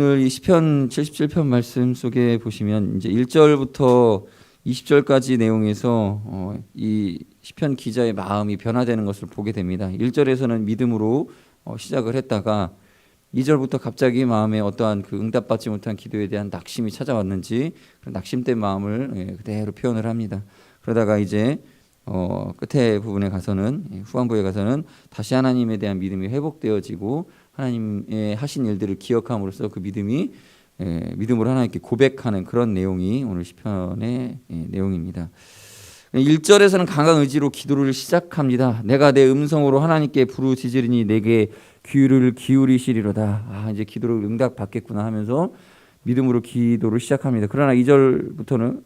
오늘 이 시편 77편 말씀 속에 보시면 이제 1절부터 20절까지 내용에서 이 시편 기자의 마음이 변화되는 것을 보게 됩니다. 1절에서는 믿음으로 시작을 했다가 2절부터 갑자기 마음에 어떠한 그 응답받지 못한 기도에 대한 낙심이 찾아왔는지 그런 낙심된 마음을 그대로 표현을 합니다. 그러다가 이제 끝에 부분에 가서는 후반부에 가서는 다시 하나님에 대한 믿음이 회복되어지고 하나님의 하신 일들을 기억함으로써 그 믿음이 믿음으로 하나님께 고백하는 그런 내용이 오늘 시편의 내용입니다. 1절에서는 강한 의지로 기도를 시작합니다. 내가 내 음성으로 하나님께 부르짖으리니 내게 귀를 기울이시리로다. 이제 기도를 응답받겠구나 하면서 믿음으로 기도를 시작합니다. 그러나 2절부터는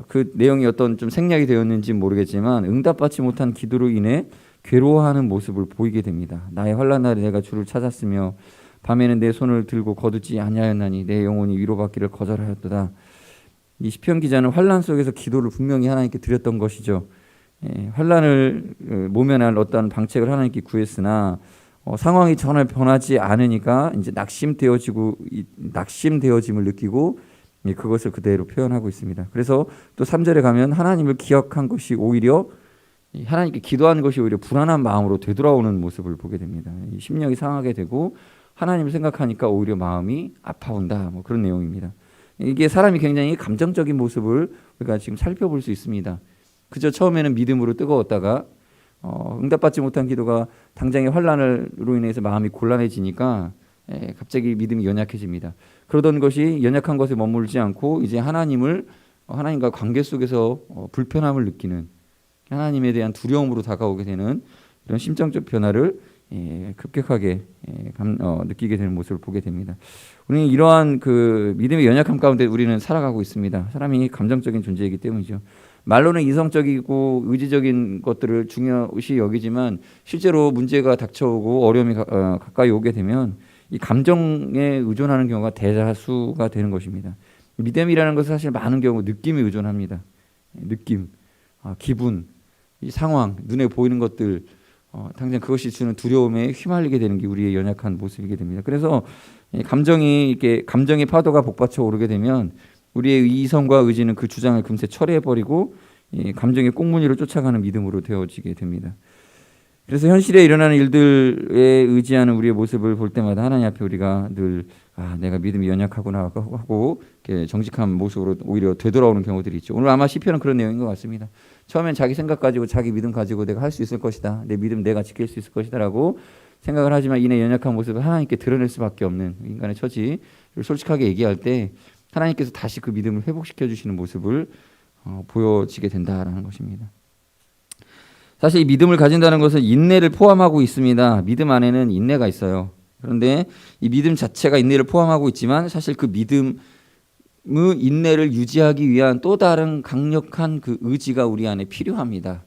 그 내용이 어떤 좀 생략이 되었는지 모르겠지만 응답받지 못한 기도로 인해 괴로워하는 모습을 보이게 됩니다. 나의 환난 날에 내가 주를 찾았으며 밤에는 내 손을 들고 거두지 아니하였나니 내 영혼이 위로받기를 거절하였도다. 이 시편 기자는 환난 속에서 기도를 분명히 하나님께 드렸던 것이죠. 환난을 모면할 어떤 방책을 하나님께 구했으나 상황이 전혀 변하지 않으니까 이제 낙심되어짐을 느끼고 그것을 그대로 표현하고 있습니다. 그래서 또 3절에 가면 하나님을 기억한 것이 오히려 하나님께 기도한 것이 오히려 불안한 마음으로 되돌아오는 모습을 보게 됩니다. 심령이 상하게 되고 하나님을 생각하니까 오히려 마음이 아파온다. 그런 내용입니다. 이게 사람이 굉장히 감정적인 모습을 우리가 지금 살펴볼 수 있습니다. 그저 처음에는 믿음으로 뜨거웠다가 응답받지 못한 기도가 당장의 환난으로 인해서 마음이 곤란해지니까 갑자기 믿음이 연약해집니다. 그러던 것이 연약한 것에 머물지 않고 이제 하나님과 관계 속에서 불편함을 느끼는 하나님에 대한 두려움으로 다가오게 되는 이런 심정적 변화를 급격하게 느끼게 되는 모습을 보게 됩니다. 우리는 이러한 그 믿음의 연약함 가운데 우리는 살아가고 있습니다. 사람이 감정적인 존재이기 때문이죠. 말로는 이성적이고 의지적인 것들을 중요시 여기지만 실제로 문제가 닥쳐오고 어려움이 가까이 오게 되면 이 감정에 의존하는 경우가 대다수가 되는 것입니다. 믿음이라는 것은 사실 많은 경우 느낌에 의존합니다. 느낌, 기분, 이 상황, 눈에 보이는 것들 당장 그것이 주는 두려움에 휘말리게 되는 게 우리의 연약한 모습이게 됩니다. 그래서 감정의 파도가 복받쳐 오르게 되면 우리의 이성과 의지는 그 주장을 금세 철회해버리고 감정의 꽁무니로 쫓아가는 믿음으로 되어지게 됩니다. 그래서 현실에 일어나는 일들에 의지하는 우리의 모습을 볼 때마다 하나님 앞에 우리가 늘 내가 믿음이 연약하구나 하고 정직한 모습으로 오히려 되돌아오는 경우들이 있죠. 오늘 아마 시편은 그런 내용인 것 같습니다. 처음엔 자기 생각 가지고 자기 믿음 가지고 내가 할 수 있을 것이다. 내 믿음 내가 지킬 수 있을 것이다 라고 생각을 하지만 이내 연약한 모습을 하나님께 드러낼 수밖에 없는 인간의 처지를 솔직하게 얘기할 때 하나님께서 다시 그 믿음을 회복시켜 주시는 모습을 보여지게 된다라는 것입니다. 사실 이 믿음을 가진다는 것은 인내를 포함하고 있습니다. 믿음 안에는 인내가 있어요. 그런데 이 믿음 자체가 인내를 포함하고 있지만 사실 그 믿음의 인내를 유지하기 위한 또 다른 강력한 그 의지가 우리 안에 필요합니다.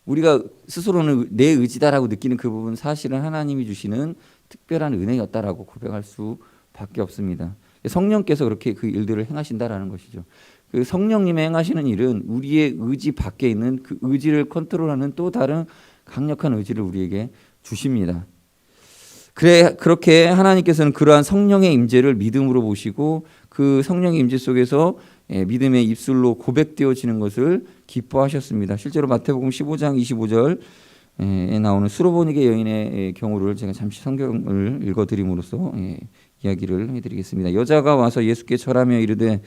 우리가 스스로는 내 의지다라고 느끼는 그 부분 사실은 하나님이 주시는 특별한 은혜였다라고 고백할 수밖에 없습니다. 성령께서 그렇게 그 일들을 행하신다라는 것이죠. 그 성령님의 행하시는 일은 우리의 의지 밖에 있는 그 의지를 컨트롤하는 또 다른 강력한 의지를 우리에게 주십니다. 그렇게 하나님께서는 그러한 성령의 임재를 믿음으로 보시고 그 성령의 임재 속에서 믿음의 입술로 고백되어지는 것을 기뻐하셨습니다. 실제로 마태복음 15장 25절에 나오는 수로보니게 여인의 경우를 제가 잠시 성경을 읽어드림으로써 이야기를 해드리겠습니다. 여자가 와서 예수께 절하며 이르되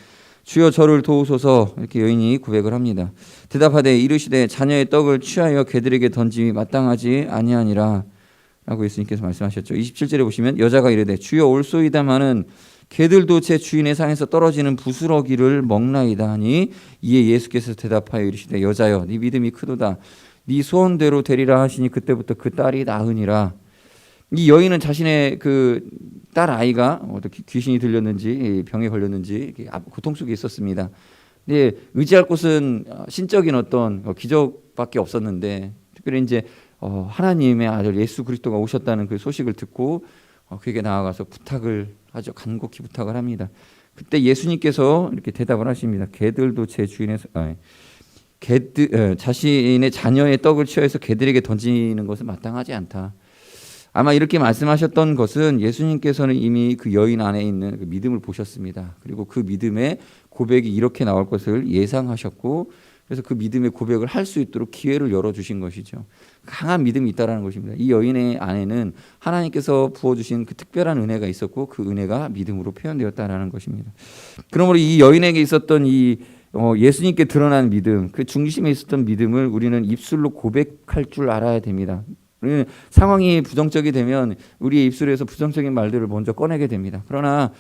주여 저를 도우소서 이렇게 여인이 고백을 합니다. 대답하되 이르시되 자녀의 떡을 취하여 개들에게 던짐이 마땅하지 아니하니라 라고 예수님께서 말씀하셨죠. 27절에 보시면 여자가 이르되 주여 올소이다마는 개들도 제 주인의 상에서 떨어지는 부스러기를 먹나이다 하니 이에 예수께서 대답하여 이르시되 여자여 네 믿음이 크도다 네 소원대로 되리라 하시니 그때부터 그 딸이 나으니라. 이 여인은 자신의 그 딸 아이가 어떻게 귀신이 들렸는지 병에 걸렸는지 고통 속에 있었습니다. 근데 의지할 곳은 신적인 어떤 기적밖에 없었는데 특별히 이제 하나님의 아들 예수 그리스도가 오셨다는 그 소식을 듣고 그에게 나아가서 부탁을 아주 간곡히 부탁을 합니다. 그때 예수님께서 이렇게 대답을 하십니다. 개들도 제 주인의 자신의 자녀의 떡을 취하여서 개들에게 던지는 것은 마땅하지 않다. 아마 이렇게 말씀하셨던 것은 예수님께서는 이미 그 여인 안에 있는 그 믿음을 보셨습니다. 그리고 그 믿음의 고백이 이렇게 나올 것을 예상하셨고, 그래서 그 믿음의 고백을 할 수 있도록 기회를 열어주신 것이죠. 강한 믿음이 있다라는 것입니다. 이 여인의 안에는 하나님께서 부어주신 그 특별한 은혜가 있었고, 그 은혜가 믿음으로 표현되었다라는 것입니다. 그러므로 이 여인에게 있었던 이 예수님께 드러난 믿음, 그 중심에 있었던 믿음을 우리는 입술로 고백할 줄 알아야 됩니다. 우리는 상황이 부정적이 되면 우리의 입술에서 부정적인 말들을 먼저 꺼내게 됩니다. 그러나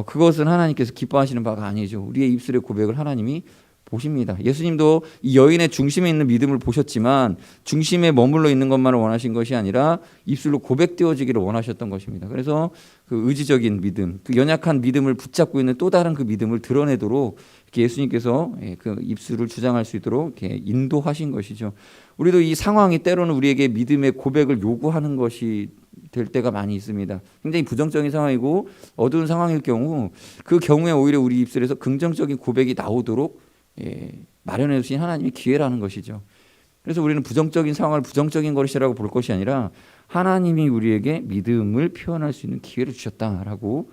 그것은 하나님께서 기뻐하시는 바가 아니죠. 우리의 입술의 고백을 하나님이 보십니다. 예수님도 이 여인의 중심에 있는 믿음을 보셨지만 중심에 머물러 있는 것만을 원하신 것이 아니라 입술로 고백되어지기를 원하셨던 것입니다. 그래서 그 의지적인 믿음, 그 연약한 믿음을 붙잡고 있는 또 다른 그 믿음을 드러내도록 이렇게 예수님께서 그 입술을 주장할 수 있도록 이렇게 인도하신 것이죠. 우리도 이 상황이 때로는 우리에게 믿음의 고백을 요구하는 것이 될 때가 많이 있습니다. 굉장히 부정적인 상황이고 어두운 상황일 경우, 그 경우에 오히려 우리 입술에서 긍정적인 고백이 나오도록 마련해 주신 하나님의 기회라는 것이죠. 그래서 우리는 부정적인 상황을 부정적인 것이라고 볼 것이 아니라 하나님이 우리에게 믿음을 표현할 수 있는 기회를 주셨다라고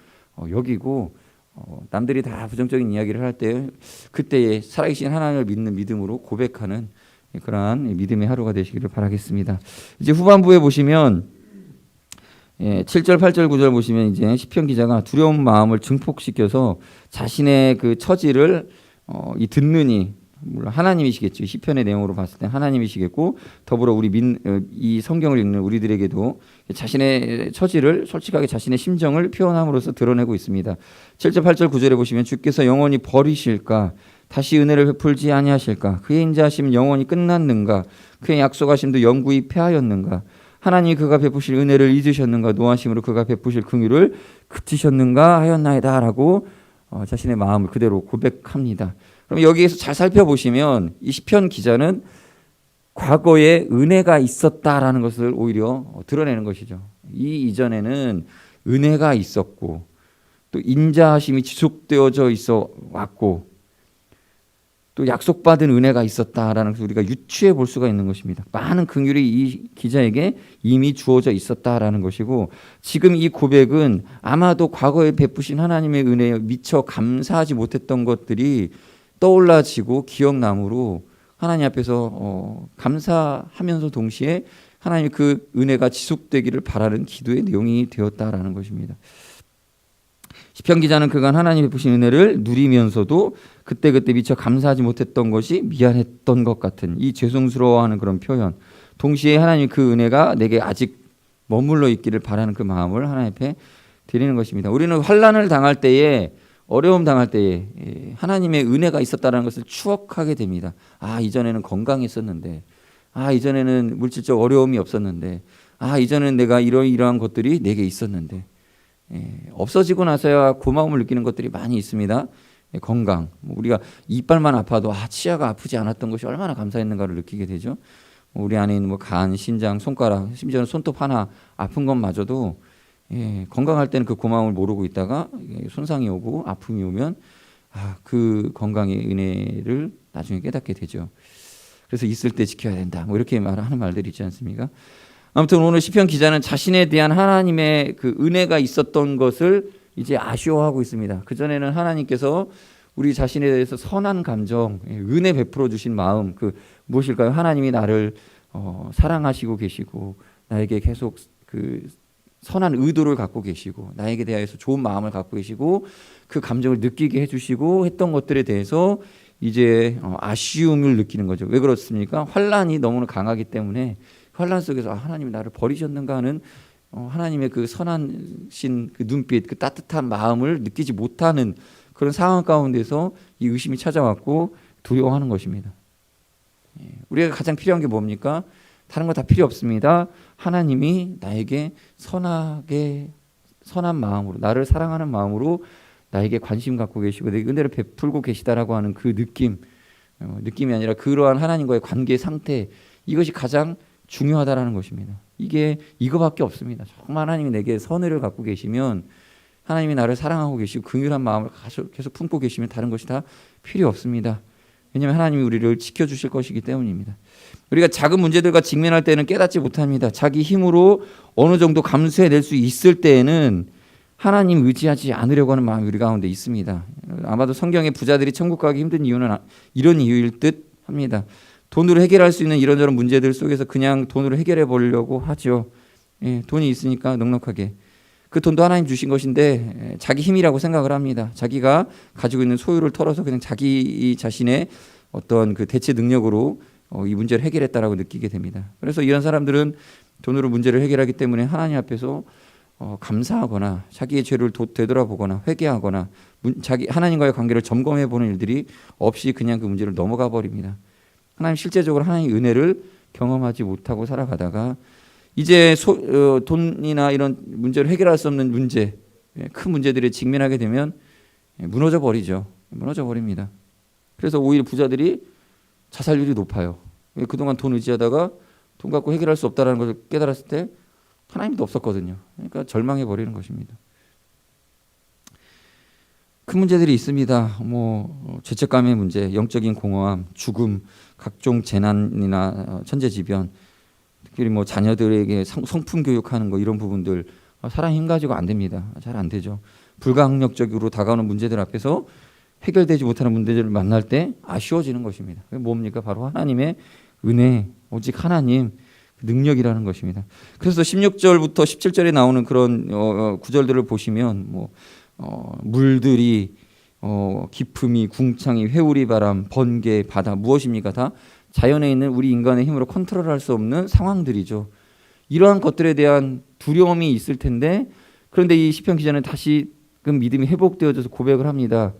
여기고, 남들이 다 부정적인 이야기를 할 때 그때에 살아계신 하나님을 믿는 믿음으로 고백하는 그러한 믿음의 하루가 되시기를 바라겠습니다. 이제 후반부에 보시면 7절, 8절, 9절 보시면 이제 시편 기자가 두려운 마음을 증폭시켜서 자신의 그 처지를 이 듣는 이, 물론 하나님이시겠죠. 시편의 내용으로 봤을 때 하나님이시겠고, 더불어 이 성경을 읽는 우리들에게도 자신의 처지를 솔직하게 자신의 심정을 표현함으로써 드러내고 있습니다. 7절, 8절, 9절에 보시면 주께서 영원히 버리실까? 다시 은혜를 베풀지 아니하실까? 그의 인자하심 영원히 끝났는가? 그의 약속하심도 영구히 패하였는가? 하나님이 그가 베푸실 은혜를 잊으셨는가? 노하심으로 그가 베푸실 긍휼을 그치셨는가 하였나이다 라고 자신의 마음을 그대로 고백합니다. 그럼 여기에서 잘 살펴보시면 이 시편 기자는 과거에 은혜가 있었다라는 것을 오히려 드러내는 것이죠. 이 이전에는 은혜가 있었고 또 인자하심이 지속되어져 있어 왔고 또 약속받은 은혜가 있었다라는 것을 우리가 유추해 볼 수가 있는 것입니다. 많은 긍휼이 이 기자에게 이미 주어져 있었다라는 것이고, 지금 이 고백은 아마도 과거에 베푸신 하나님의 은혜에 미처 감사하지 못했던 것들이 떠올라지고 기억남으로 하나님 앞에서 감사하면서 동시에 하나님 그 은혜가 지속되기를 바라는 기도의 내용이 되었다라는 것입니다. 시편 기자는 그간 하나님이 베푸신 은혜를 누리면서도 그때그때 미처 감사하지 못했던 것이 미안했던 것 같은 이 죄송스러워하는 그런 표현, 동시에 하나님 그 은혜가 내게 아직 머물러 있기를 바라는 그 마음을 하나님 앞에 드리는 것입니다. 우리는 환난을 당할 때에, 어려움 당할 때에 하나님의 은혜가 있었다는 것을 추억하게 됩니다. 이전에는 건강했었는데, 이전에는 물질적 어려움이 없었는데, 이전에는 내가 이러한 것들이 내게 있었는데, 없어지고 나서야 고마움을 느끼는 것들이 많이 있습니다. 건강, 우리가 이빨만 아파도 치아가 아프지 않았던 것이 얼마나 감사했는가를 느끼게 되죠. 우리 안에 있는 간, 신장, 손가락, 심지어는 손톱 하나 아픈 것마저도 건강할 때는 그 고마움을 모르고 있다가 손상이 오고 아픔이 오면 그 건강의 은혜를 나중에 깨닫게 되죠. 그래서 있을 때 지켜야 된다. 이렇게 하는 말들이 있지 않습니까? 아무튼 오늘 시편 기자는 자신에 대한 하나님의 그 은혜가 있었던 것을 이제 아쉬워하고 있습니다. 그전에는 하나님께서 우리 자신에 대해서 선한 감정, 은혜 베풀어 주신 마음, 그 무엇일까요? 하나님이 나를 사랑하시고 계시고 나에게 계속 그 선한 의도를 갖고 계시고 나에게 대하여서 좋은 마음을 갖고 계시고 그 감정을 느끼게 해주시고 했던 것들에 대해서 이제 아쉬움을 느끼는 거죠. 왜 그렇습니까? 환란이 너무나 강하기 때문에 환란 속에서 하나님이 나를 버리셨는가 하는 하나님의 그 선하신 그 눈빛, 그 따뜻한 마음을 느끼지 못하는 그런 상황 가운데서 이 의심이 찾아왔고 두려워하는 것입니다. 우리가 가장 필요한 게 뭡니까? 다른 거 다 필요 없습니다. 하나님이 나에게 선한 마음으로, 나를 사랑하는 마음으로 나에게 관심 갖고 계시고 내게 은혜를 베풀고 계시다라고 하는 그 느낌이 아니라 그러한 하나님과의 관계 상태, 이것이 가장 중요하다라는 것입니다. 이게 이거밖에 없습니다. 정말 하나님이 내게 선의를 갖고 계시면, 하나님이 나를 사랑하고 계시고 긍휼한 마음을 계속 품고 계시면 다른 것이 다 필요 없습니다. 왜냐하면 하나님이 우리를 지켜주실 것이기 때문입니다. 우리가 작은 문제들과 직면할 때는 깨닫지 못합니다. 자기 힘으로 어느 정도 감수해낼 수 있을 때에는 하나님 의지하지 않으려고 하는 마음이 우리 가운데 있습니다. 아마도 성경의 부자들이 천국 가기 힘든 이유는 이런 이유일 듯 합니다. 돈으로 해결할 수 있는 이런저런 문제들 속에서 그냥 돈으로 해결해 보려고 하죠. 예, 돈이 있으니까 넉넉하게. 그 돈도 하나님 주신 것인데 자기 힘이라고 생각을 합니다. 자기가 가지고 있는 소유를 털어서 그냥 자기 자신의 어떤 그 대체 능력으로 이 문제를 해결했다라고 느끼게 됩니다. 그래서 이런 사람들은 돈으로 문제를 해결하기 때문에 하나님 앞에서 감사하거나 자기의 죄를 되돌아보거나 회개하거나 자기 하나님과의 관계를 점검해 보는 일들이 없이 그냥 그 문제를 넘어가 버립니다. 하나님 실제적으로 하나님의 은혜를 경험하지 못하고 살아가다가 이제 돈이나 이런 문제를 해결할 수 없는 문제, 큰 문제들에 직면하게 되면 무너져 버리죠. 무너져 버립니다. 그래서 오히려 부자들이 자살률이 높아요. 그동안 돈 의지하다가 돈 갖고 해결할 수 없다는 것을 깨달았을 때 하나님도 없었거든요. 그러니까 절망해 버리는 것입니다. 큰 문제들이 있습니다. 죄책감의 문제, 영적인 공허함, 죽음, 각종 재난이나 천재지변, 특히 자녀들에게 성품 교육하는 거 이런 부분들 사람 힘 가지고 안 됩니다. 잘 안 되죠. 불가항력적으로 다가오는 문제들 앞에서 해결되지 못하는 문제들을 만날 때 아쉬워지는 것입니다. 그게 뭡니까? 바로 하나님의 은혜, 오직 하나님 능력이라는 것입니다. 그래서 16절부터 17절에 나오는 그런 구절들을 보시면 물들이 기품이 궁창이 회오리 바람 번개 바다 무엇입니까? 다 자연에 있는 우리 인간의 힘으로 컨트롤할 수 없는 상황들이죠. 이러한 것들에 대한 두려움이 있을 텐데 그런데 이 시편 기자는 다시 그 믿음이 회복되어져서 고백을 합니다.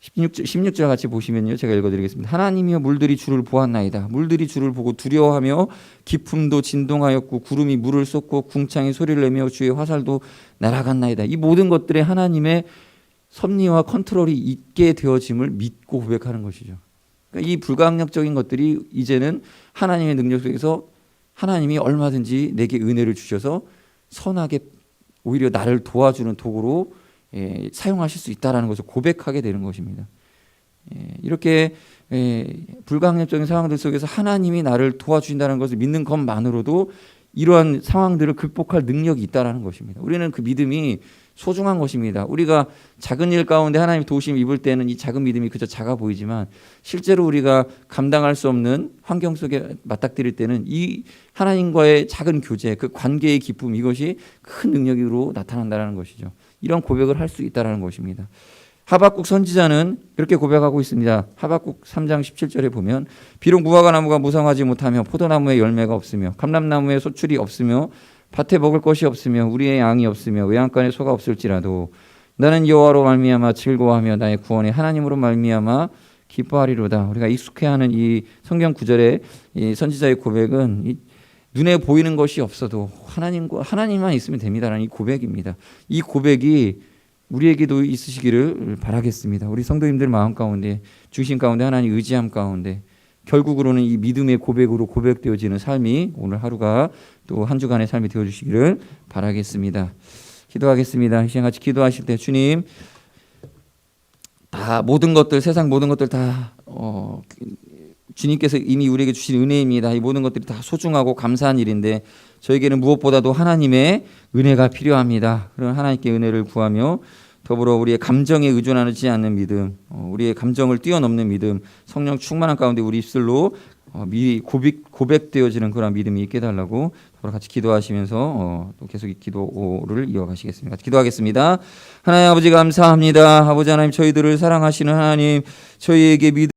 16절 같이 보시면요. 제가 읽어드리겠습니다. 하나님이여 물들이 주를 보았나이다. 물들이 주를 보고 두려워하며 기품도 진동하였고 구름이 물을 쏟고 궁창이 소리를 내며 주의 화살도 날아갔나이다. 이 모든 것들에 하나님의 섭리와 컨트롤이 있게 되어짐을 믿고 고백하는 것이죠. 그러니까 이 불가항력적인 것들이 이제는 하나님의 능력 속에서 하나님이 얼마든지 내게 은혜를 주셔서 선하게 오히려 나를 도와주는 도구로 사용하실 수 있다는 것을 고백하게 되는 것입니다. 이렇게 불가항력적인 상황들 속에서 하나님이 나를 도와주신다는 것을 믿는 것만으로도 이러한 상황들을 극복할 능력이 있다는 것입니다. 우리는 그 믿음이 소중한 것입니다. 우리가 작은 일 가운데 하나님 도우심 입을 때는 이 작은 믿음이 그저 작아 보이지만 실제로 우리가 감당할 수 없는 환경 속에 맞닥뜨릴 때는 이 하나님과의 작은 교제, 그 관계의 기쁨 이것이 큰 능력으로 나타난다는 것이죠. 이런 고백을 할 수 있다는 것입니다. 하박국 선지자는 그렇게 고백하고 있습니다. 하박국 3장 17절에 보면 비록 무화과 나무가 무성하지 못하며 포도나무에 열매가 없으며 감람나무에 소출이 없으며 밭에 먹을 것이 없으며 우리의 양이 없으며 외양간에 소가 없을지라도 나는 여호와로 말미암아 즐거워하며 나의 구원의 하나님으로 말미암아 기뻐하리로다. 우리가 익숙해하는 이 성경 구절의 이 선지자의 고백은 이 눈에 보이는 것이 없어도 하나님만 있으면 됩니다라는 이 고백입니다. 이 고백이 우리에게도 있으시기를 바라겠습니다. 우리 성도님들 마음 가운데 중심 가운데 하나님 의지함 가운데 결국으로는 이 믿음의 고백으로 고백되어지는 삶이 오늘 하루가 또 한 주간의 삶이 되어주시기를 바라겠습니다. 기도하겠습니다. 이 시간 같이 기도하실 때 주님 다 모든 것들 세상 모든 것들 다 주님께서 이미 우리에게 주신 은혜입니다. 이 모든 것들이 다 소중하고 감사한 일인데 저에게는 무엇보다도 하나님의 은혜가 필요합니다. 그런 하나님께 은혜를 구하며 더불어 우리의 감정에 의존하지 않는 믿음, 우리의 감정을 뛰어넘는 믿음, 성령 충만한 가운데 우리 입술로 미리 고백되어지는 그런 믿음이 있게 해달라고 더불어 같이 기도하시면서 또 계속 이 기도를 이어가시겠습니다. 기도하겠습니다. 하나님 아버지 감사합니다. 아버지 하나님 저희들을 사랑하시는 하나님 저희에게 믿음